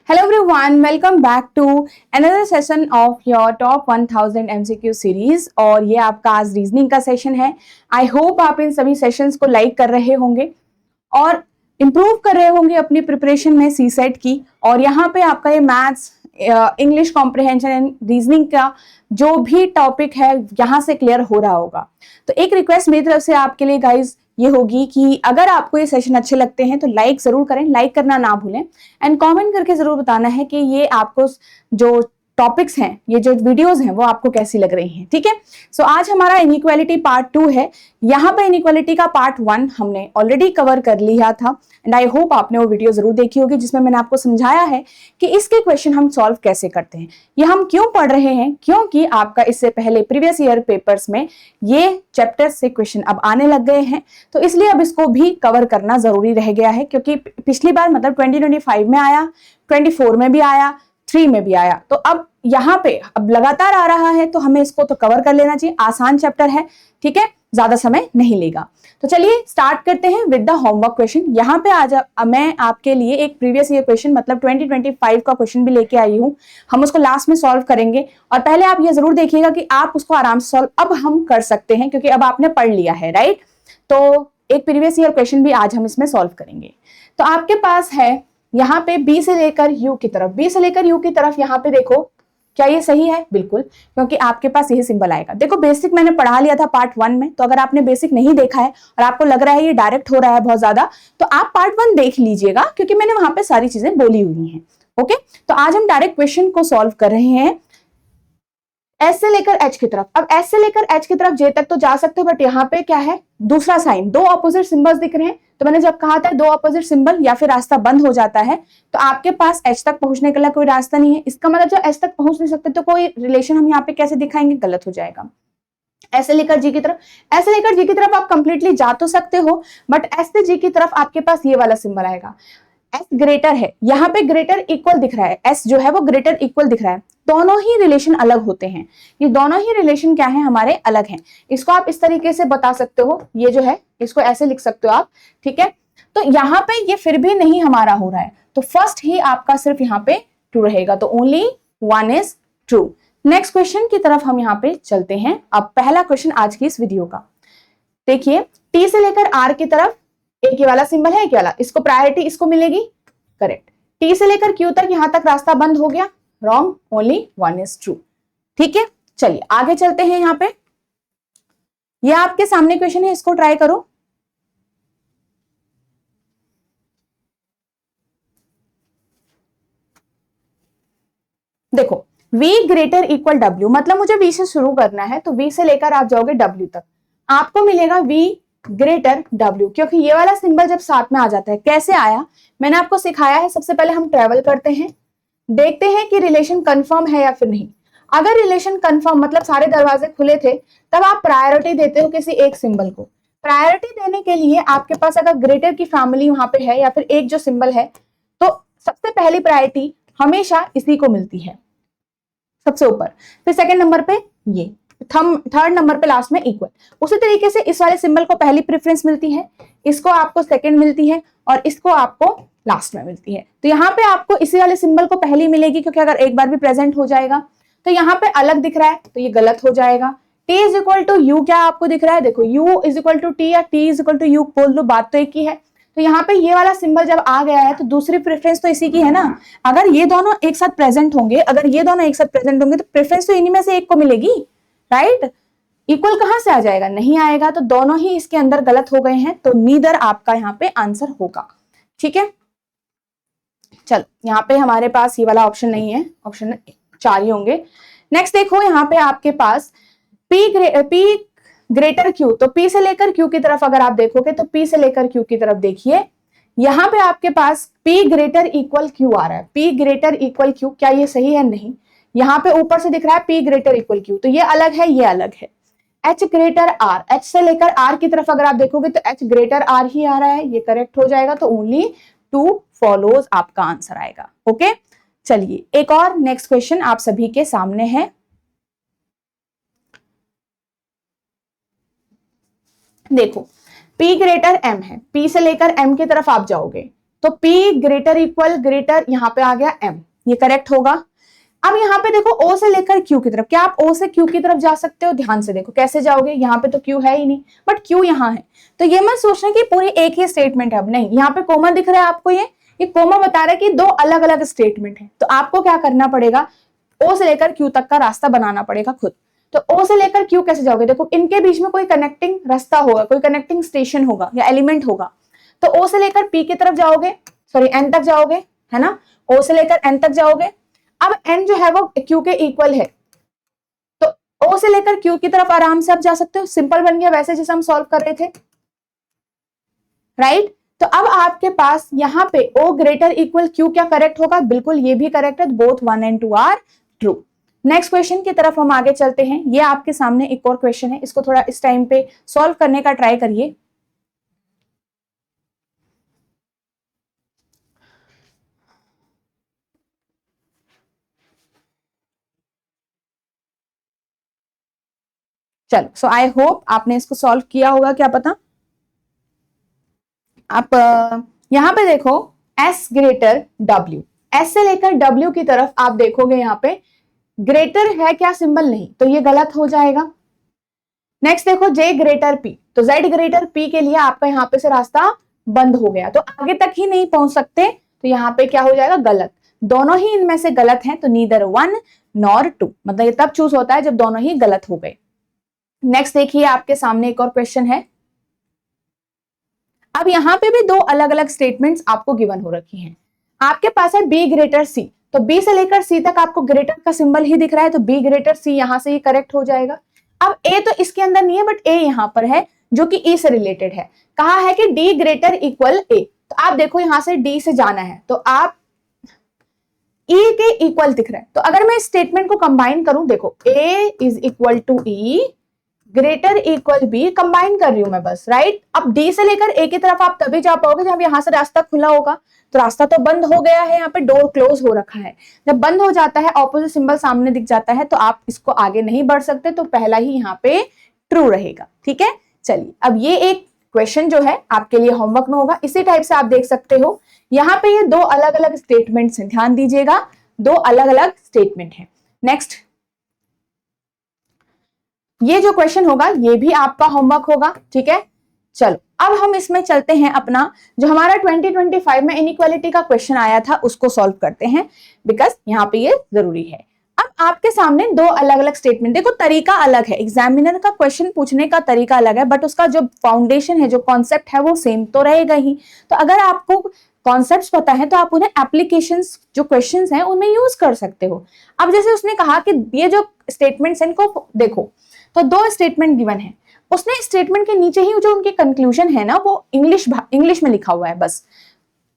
Hello everyone, welcome back to another session of your top 1000 MCQ series. और ये आपका आज रीजनिंग का सेशन है। आई होप आप इन सभी सेशंस को लाइक कर रहे होंगे और इम्प्रूव कर रहे होंगे अपनी प्रिपरेशन में सी सेट की। और यहाँ पे आपका ये maths, English comprehension and reasoning का जो भी टॉपिक है यहाँ से क्लियर हो रहा होगा। तो एक रिक्वेस्ट मेरी तरफ से आपके लिए गाइज ये होगी कि अगर आपको ये सेशन अच्छे लगते हैं तो लाइक जरूर करें, लाइक करना ना भूलें एंड कमेंट करके जरूर बताना है कि ये आपको जो टॉपिक्स हैं, ये जो वीडियोस हैं वो आपको कैसी लग रही हैं। ठीक है, सो आज हमारा इनइक्वालिटी पार्ट 2 है। यहाँ पे इनइक्वालिटी का पार्ट 1 हमने ऑलरेडी कवर कर लिया था एंड आई होप आपने वो वीडियो जरूर देखी होगी जिसमें मैंने आपको समझाया है कि इसके क्वेश्चन हम सॉल्व कैसे करते हैं। ये हम क्यों पढ़ रहे हैं, क्योंकि आपका इससे पहले प्रीवियस ईयर पेपर्स में ये चैप्टर से क्वेश्चन अब आने लग गए हैं, तो इसलिए अब इसको भी कवर करना जरूरी रह गया है। क्योंकि पिछली बार मतलब 2025 में आया, 24 में भी आया, 3 में भी आया, तो अब यहाँ पे अब लगातार आ रहा है तो हमें इसको तो कवर कर लेना चाहिए। आसान चैप्टर है, ठीक है, ज्यादा समय नहीं लेगा। तो चलिए स्टार्ट करते हैं विद द होमवर्क क्वेश्चन। यहाँ पे आज मैं आपके लिए एक प्रीवियस ईयर क्वेश्चन मतलब 2025 का क्वेश्चन भी लेके आई हूँ। हम उसको लास्ट में सॉल्व करेंगे और पहले आप ये जरूर देखिएगा कि आप उसको आराम से सॉल्व अब हम कर सकते हैं, क्योंकि अब आपने पढ़ लिया है, राइट। तो एक प्रीवियस ईयर क्वेश्चन भी आज हम इसमें सॉल्व करेंगे। तो आपके पास है यहाँ पे बी से लेकर यू की तरफ, बी से लेकर यू की तरफ यहाँ पे देखो, क्या ये सही है? बिल्कुल, क्योंकि आपके पास यही सिंबल आएगा। देखो बेसिक मैंने पढ़ा लिया था पार्ट 1 में, तो अगर आपने बेसिक नहीं देखा है और आपको लग रहा है ये डायरेक्ट हो रहा है बहुत ज्यादा, तो आप पार्ट 1 देख लीजिएगा, क्योंकि मैंने वहां पे सारी चीजें बोली हुई हैं। ओके, तो आज हम डायरेक्ट क्वेश्चन को सॉल्व कर रहे हैं एस से लेकर एच की तरफ। अब एस से लेकर एच की तरफ जे तक तो जा सकते हो, बट यहाँ पे क्या है, दूसरा साइन, दो ऑपोजिट सिंबल्स दिख रहे हैं। तो मैंने जब कहा था दो ऑपोजिट सिंबल या फिर रास्ता बंद हो जाता है, तो आपके पास एच तक पहुंचने के लिए कोई रास्ता नहीं है। इसका मतलब जो एच तक पहुंच नहीं सकते तो कोई रिलेशन हम यहाँ पे कैसे दिखाएंगे, गलत हो जाएगा। एस से लेकर जी की तरफ, एस से लेकर जी की तरफ आप कंप्लीटली जा तो सकते हो, बट एस से जी की तरफ आपके पास ये वाला सिंबल आएगा। एस ग्रेटर है, यहाँ पे ग्रेटर इक्वल दिख रहा है, एस जो है वो ग्रेटर इक्वल दिख रहा है। दोनों ही रिलेशन अलग होते हैं, ये दोनों ही रिलेशन क्या है, हमारे अलग हैं। इसको आप इस तरीके से बता सकते हो, ये जो है इसको ऐसे लिख सकते हो आप, ठीक है। तो यहाँ पे ये फिर भी नहीं हमारा हो रहा है, तो फर्स्ट ही आपका सिर्फ यहाँ पे ट्रू रहेगा, तो only 1 is true. Next question की तरफ हम यहाँ पे चलते हैं। अब पहला क्वेश्चन आज की इस वीडियो का देखिए, टी से लेकर आर की तरफ एक ही वाला सिंबल है, एक वाला, इसको प्रायोरिटी इसको मिलेगी, करेक्ट। टी से लेकर क्यू तक यहां तक रास्ता बंद हो गया, रॉन्ग, ओनली 1 इज ट्रू। ठीक है, चलिए आगे चलते हैं। यहाँ पे ये आपके सामने क्वेश्चन है, इसको ट्राई करो। देखो V ग्रेटर इक्वल W, मतलब मुझे V से शुरू करना है, तो V से लेकर आप जाओगे W तक, आपको मिलेगा V ग्रेटर W, क्योंकि ये वाला सिंबल जब साथ में आ जाता है, कैसे आया मैंने आपको सिखाया है। सबसे पहले हम ट्रेवल करते हैं, देखते हैं कि रिलेशन कंफर्म है या फिर नहीं। अगर रिलेशन कंफर्म मतलब सारे दरवाजे खुले थे, तब आप प्रायोरिटी देते हो किसी एक सिंबल को। प्रायोरिटी देने के लिए आपके पास अगर ग्रेटर की फैमिली वहां पे है या फिर एक जो सिंबल है, तो सबसे पहली प्रायोरिटी हमेशा इसी को मिलती है, सबसे ऊपर। फिर सेकंड नंबर पे ये, थर्ड नंबर पे लास्ट में इक्वल। उसी तरीके से इस वाले सिंबल को पहली प्रेफरेंस मिलती है, इसको आपको सेकंड मिलती है और इसको आपको लास्ट में मिलती है। तो यहाँ पे आपको इसी वाले सिंबल को पहली मिलेगी, क्योंकि अगर एक बार भी प्रेजेंट हो जाएगा तो यहाँ पे अलग दिख रहा है, तो ये गलत हो जाएगा। T is equal to U क्या आपको दिख रहा है, देखो U is equal to T या T is equal to U, बोल दो, बात तो एक ही है। तो यहाँ पे ये वाला सिंबल जब आ गया है तो दूसरी प्रेफरेंस तो इसी की है ना। अगर ये दोनों एक साथ प्रेजेंट होंगे, अगर ये दोनों एक साथ प्रेजेंट होंगे, तो प्रेफरेंस तो इन्हीं में से एक को मिलेगी, राइट। इक्वल कहां से आ जाएगा, नहीं आएगा, तो दोनों ही इसके अंदर गलत हो गए हैं, तो नीदर आपका यहाँ पे आंसर होगा। ठीक है, चलो यहाँ पे हमारे पास ये वाला ऑप्शन नहीं है, ऑप्शन 4 ही होंगे। नेक्स्ट देखो यहाँ पे आपके पास P ग्रेटर Q, तो P से लेकर Q की तरफ अगर आप देखोगे तो P से लेकर Q की तरफ देखिए, यहाँ पे आपके पास P ग्रेटर इक्वल Q आ रहा है। P ग्रेटर इक्वल Q, क्या ये सही है? नहीं। यहाँ पे ऊपर से दिख रहा है P ग्रेटर इक्वल Q, तो ये अलग है, ये अलग है। H ग्रेटर R, H से लेकर R की तरफ अगर आप देखोगे तो H ग्रेटर R ही आ रहा है, ये करेक्ट हो जाएगा, तो ओनली 2 फॉलोज आपका आंसर आएगा। ओके, चलिए एक और नेक्स्ट क्वेश्चन आप सभी के सामने है। देखो P ग्रेटर M है, P से लेकर M की तरफ आप जाओगे तो P ग्रेटर इक्वल ग्रेटर यहाँ पे आ गया M, ये करेक्ट होगा। अब यहाँ पे देखो O से लेकर Q की तरफ, क्या आप O से Q की तरफ जा सकते हो? ध्यान से देखो कैसे जाओगे, यहाँ पे तो Q है ही नहीं बट Q यहाँ है, तो ये मत सोचना कि पूरी एक ही स्टेटमेंट है। अब नहीं, यहाँ पे कोमा दिख रहा है आपको, ये कोमा बता रहा है कि दो अलग अलग स्टेटमेंट है। तो आपको क्या करना पड़ेगा, O से लेकर Q तक का रास्ता बनाना पड़ेगा खुद। तो O से लेकर Q कैसे जाओगे, देखो इनके बीच में कोई कनेक्टिंग रास्ता होगा, कोई कनेक्टिंग स्टेशन होगा या एलिमेंट होगा। तो O से लेकर P की तरफ जाओगे, सॉरी N तक जाओगे, है ना, O से लेकर N तक जाओगे। अब N जो है वो Q के इक्वल है, तो O से लेकर Q की तरफ आराम से आप जा सकते हो। सिंपल बन गया वैसे जैसे हम सॉल्व कर रहे थे, राइट। तो अब आपके पास यहाँ पे O ग्रेटर इक्वल Q क्या करेक्ट होगा, बिल्कुल ये भी करेक्ट है, both 1 and 2 are true. Next question की तरफ हम आगे चलते हैं। ये आपके सामने एक और क्वेश्चन है, इसको थोड़ा इस टाइम पे सॉल्व करने का ट्राई करिए। चलो, सो आई होप आपने इसको सॉल्व किया होगा, क्या पता। आप यहां पे देखो S ग्रेटर W, S से लेकर W की तरफ आप देखोगे, यहाँ पे ग्रेटर है क्या सिंबल, नहीं, तो ये गलत हो जाएगा। नेक्स्ट देखो J ग्रेटर P, तो Z ग्रेटर P के लिए आपका यहाँ पे से रास्ता बंद हो गया, तो आगे तक ही नहीं पहुंच सकते, तो यहाँ पे क्या हो जाएगा, गलत। दोनों ही इनमें से गलत हैं, तो नीदर 1 nor 2, मतलब ये तब चूज होता है जब दोनों ही गलत हो गए। नेक्स्ट देखिए आपके सामने एक और क्वेश्चन है। अब यहाँ पे भी दो अलग अलग स्टेटमेंट्स आपको गिवन हो रखी हैं। आपके पास है B ग्रेटर C, तो B से लेकर C तक आपको ग्रेटर का सिंबल ही दिख रहा है, तो B ग्रेटर C यहां से ये करेक्ट हो जाएगा। अब A तो इसके अंदर नहीं है बट A यहां पर है जो कि E से रिलेटेड है। कहा है कि D ग्रेटर इक्वल A, तो आप देखो यहां से D से जाना है, तो आप E के इक्वल दिख रहा है, तो अगर मैं इस स्टेटमेंट को कंबाइन करूं, देखो A is equal to E greater equal B, combine कर रही हूं मैं बस, राइट। अब D से लेकर A की तरफ आप तभी जा पाओगे जब यहां से रास्ता खुला होगा, तो रास्ता तो बंद हो गया है, यहाँ पे डोर क्लोज हो रखा है। जब बंद हो जाता है, ऑपोजिट सिंबल सामने दिख जाता है, तो आप इसको आगे नहीं बढ़ सकते, तो पहला ही यहाँ पे ट्रू रहेगा, ठीक है। चलिए, अब ये एक क्वेश्चन जो है आपके लिए होमवर्क में होगा, इसी टाइप से आप देख सकते हो। यहाँ पे ये दो अलग अलग स्टेटमेंट्स हैं, ध्यान दीजिएगा, दो अलग अलग स्टेटमेंट है। नेक्स्ट ये जो क्वेश्चन होगा ये भी आपका होमवर्क होगा, ठीक है। चलो, अब हम इसमें चलते हैं, अपना जो हमारा 2025 में इनइक्वालिटी का क्वेश्चन आया था उसको सॉल्व करते हैं, बिकॉज यहाँ पे ये जरूरी है। अब आपके सामने दो अलग अलग स्टेटमेंट, देखो तरीका अलग है, एग्जामिनर का क्वेश्चन पूछने का तरीका अलग है, बट उसका जो फाउंडेशन है, जो कॉन्सेप्ट है, वो सेम तो रहेगा ही। तो अगर आपको कॉन्सेप्ट्स पता है तो आप उन्हें एप्लीकेशंस जो क्वेश्चंस हैं उनमें यूज कर सकते हो। अब जैसे उसने कहा कि ये जो स्टेटमेंट्स हैं इनको देखो, तो दो स्टेटमेंट गिवन है, उसने स्टेटमेंट के नीचे ही जो उनके कंक्लूजन है ना, वो इंग्लिश में लिखा हुआ है, बस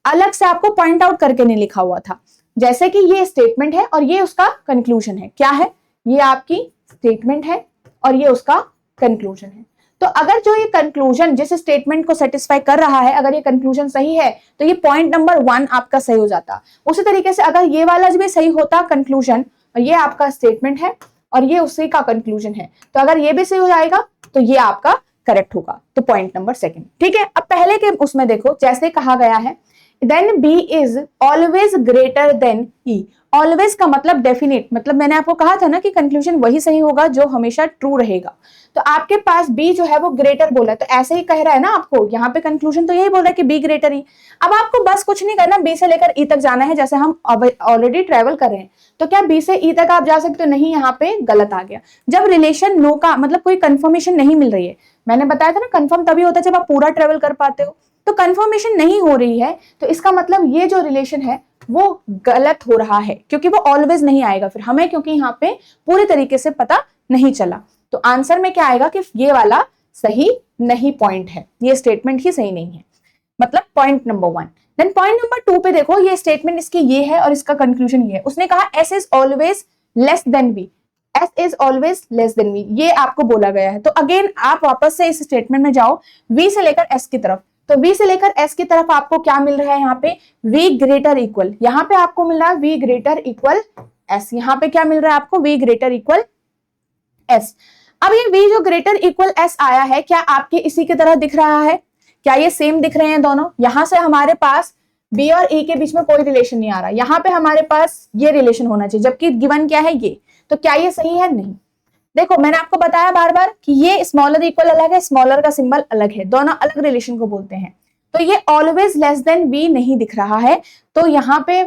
अलग से आपको पॉइंट आउट करके नहीं लिखा हुआ था। जैसे कि ये स्टेटमेंट है और ये उसका कंक्लूजन है, क्या है, ये आपकी स्टेटमेंट है और ये उसका कंक्लूजन है। तो अगर जो ये कंक्लूजन जिस स्टेटमेंट को सेटिस्फाई कर रहा है, अगर ये कंक्लूजन सही है, तो ये पॉइंट नंबर 1 आपका सही हो जाता। उसी तरीके से अगर ये वाला भी सही होता कंक्लूजन, और ये आपका स्टेटमेंट है और ये उसी का कंक्लूजन है, तो अगर ये भी सही हो जाएगा तो ये आपका करेक्ट होगा, तो पॉइंट नंबर 2, ठीक है। अब पहले के उसमें देखो, जैसे कहा गया है then B is always greater than E। Always का मतलब डेफिनेट, मतलब मैंने आपको कहा था ना कि कंक्लूजन वही सही होगा जो हमेशा ट्रू रहेगा। तो आपके पास B जो है वो ग्रेटर बोला है, तो ऐसे ही कह रहा है ना आपको, यहाँ पे कंक्लूजन तो यही बोल रहा है कि B ग्रेटर ही। अब आपको बस कुछ नहीं करना, B से लेकर E तक जाना है, जैसे हम ऑलरेडी ट्रेवल कर रहे हैं। तो क्या B से E तक आप जा सकते हो? नहीं, यहाँ पे गलत आ गया। जब रिलेशन नो का मतलब कोई कंफर्मेशन नहीं मिल रही है, मैंने बताया था ना कंफर्म तभी होता है जब आप पूरा ट्रेवल कर पाते हो, तो कंफर्मेशन नहीं हो रही है, तो इसका मतलब ये जो रिलेशन है वो गलत हो रहा है, क्योंकि वो ऑलवेज नहीं आएगा फिर हमें, क्योंकि यहाँ पे पूरी तरीके से पता नहीं चला। तो आंसर में क्या आएगा कि ये वाला सही नहीं पॉइंट है, ये स्टेटमेंट ही सही नहीं है, मतलब point number 1। Then point number 2 पे देखो, ये स्टेटमेंट इसकी ये है और इसका कंक्लूजन ये है। उसने कहा S is always less than V, S is always less than V, ये आपको बोला गया है। तो अगेन आप वापस से इस स्टेटमेंट में जाओ, V से लेकर S की तरफ, तो V से लेकर S की तरफ आपको क्या मिल रहा है, यहाँ पे V ग्रेटर इक्वल, यहाँ पे आपको मिल रहा है V ग्रेटर इक्वल S, यहाँ पे क्या मिल रहा है आपको V ग्रेटर इक्वल S। अब ये V जो ग्रेटर इक्वल S आया है, क्या आपके इसी की तरह दिख रहा है? क्या ये सेम दिख रहे हैं दोनों? यहां से हमारे पास बी और ई के बीच में कोई रिलेशन नहीं आ रहा, यहाँ पे हमारे पास ये रिलेशन होना चाहिए, जबकि गिवन क्या है ये, तो क्या ये सही है? नहीं। देखो मैंने आपको बताया बार बार कि ये स्मॉलर इक्वल अलग है, स्मॉलर का सिंबल अलग है, दोनों अलग रिलेशन को बोलते हैं। तो ये ऑलवेज लेस देन बी नहीं दिख रहा है, तो यहाँ पे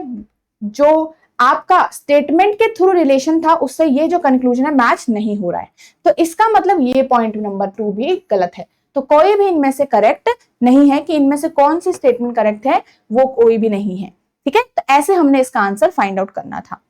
जो आपका स्टेटमेंट के थ्रू रिलेशन था उससे ये जो कंक्लूजन है मैच नहीं हो रहा है, तो इसका मतलब ये पॉइंट नंबर 2 भी गलत है। तो कोई भी इनमें से करेक्ट नहीं है, कि इनमें से कौन सी स्टेटमेंट करेक्ट है वो कोई भी नहीं है। ठीक है, तो ऐसे हमने इसका आंसर फाइंड आउट करना था।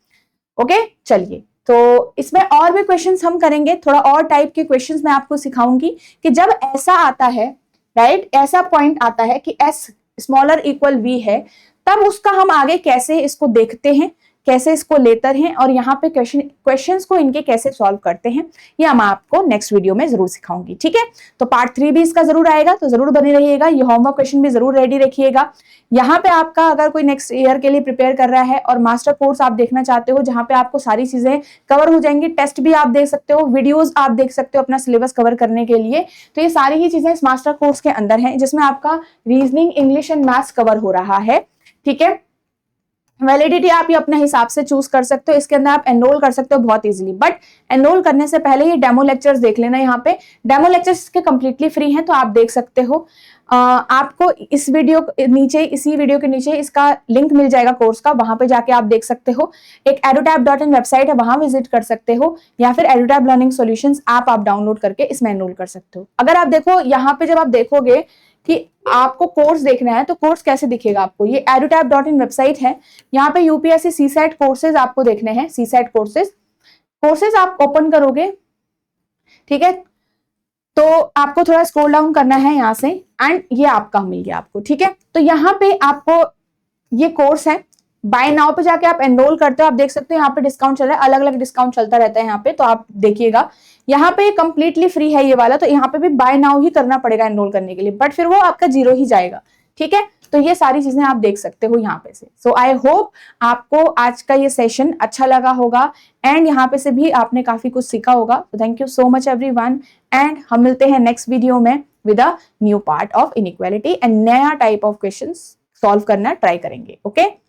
ओके, चलिए, तो इसमें और भी क्वेश्चंस हम करेंगे, थोड़ा और टाइप के क्वेश्चंस मैं आपको सिखाऊंगी कि जब ऐसा आता है, राइट, ऐसा पॉइंट आता है कि एस स्मॉलर इक्वल वी है, तब उसका हम आगे कैसे इसको देखते हैं, कैसे इसको लेते हैं, और यहाँ पे क्वेश्चंस को इनके कैसे सॉल्व करते हैं, ये हम आपको नेक्स्ट वीडियो में जरूर सिखाऊंगी। ठीक है, तो पार्ट 3 भी इसका जरूर आएगा, तो जरूर बने रहिएगा। ये होमवर्क क्वेश्चन भी जरूर रेडी रखिएगा। यहाँ पे आपका अगर कोई नेक्स्ट ईयर के लिए प्रिपेयर कर रहा है और मास्टर कोर्स आप देखना चाहते हो जहाँ पे आपको सारी चीजें कवर हो जाएंगी, टेस्ट भी आप देख सकते हो, वीडियोज आप देख सकते हो अपना सिलेबस कवर करने के लिए, तो ये सारी ही चीजें इस मास्टर कोर्स के अंदर है, जिसमें आपका reasoning, English and maths cover हो रहा है। ठीक है, वैलिडिटी आप ये अपने हिसाब से चूज कर सकते हो, इसके अंदर आप एनरोल कर सकते हो बहुत इजीली, बट एनरोल करने से पहले ये डेमो लेक्चर्स देख लेना। यहाँ पे डेमो लेक्चर्स के कंप्लीटली फ्री हैं, तो आप देख सकते हो। आपको इस वीडियो नीचे, इसी वीडियो के नीचे इसका लिंक मिल जाएगा कोर्स का, वहां पे जाके आप देख सकते हो। एक edutap.in वेबसाइट है, वहां विजिट कर सकते हो, या फिर edutap लर्निंग सॉल्यूशंस ऐप आप डाउनलोड करके इसमें एनरोल कर सकते हो। अगर आप देखो यहाँ पे, जब आप देखोगे कि आपको कोर्स देखना है, तो कोर्स कैसे दिखेगा आपको, ये edutap.in वेबसाइट है, यहाँ पे यूपीएससी सीसेट कोर्सेज आपको देखने हैं, सीसेट कोर्सेज आप ओपन करोगे। ठीक है, तो आपको थोड़ा स्क्रॉल डाउन करना है यहाँ से, एंड ये आपका मिल गया आपको। ठीक है, तो यहाँ पे आपको ये कोर्स है, बाय नाउ पे जाके आप एनरोल करते हो, आप देख सकते हो यहाँ पे डिस्काउंट चल रहा है, अलग अलग डिस्काउंट चलता रहता है यहाँ पे, तो आप देखिएगा। यहाँ पे कंप्लीटली फ्री है ये वाला, तो यहाँ पे भी बाय नाउ ही करना पड़ेगा एनरोल करने के लिए, बट फिर वो आपका 0 ही जाएगा। ठीक है, तो ये सारी चीजें आप देख सकते हो यहाँ पे से। सो आई होप आपको आज का ये सेशन अच्छा लगा होगा, एंड यहाँ पे से भी आपने काफी कुछ सीखा होगा। तो thank you so much everyone, and हम मिलते हैं नेक्स्ट वीडियो में with a new part of inequality, and नया टाइप ऑफ क्वेश्चंस सॉल्व करना ट्राई करेंगे। ओके।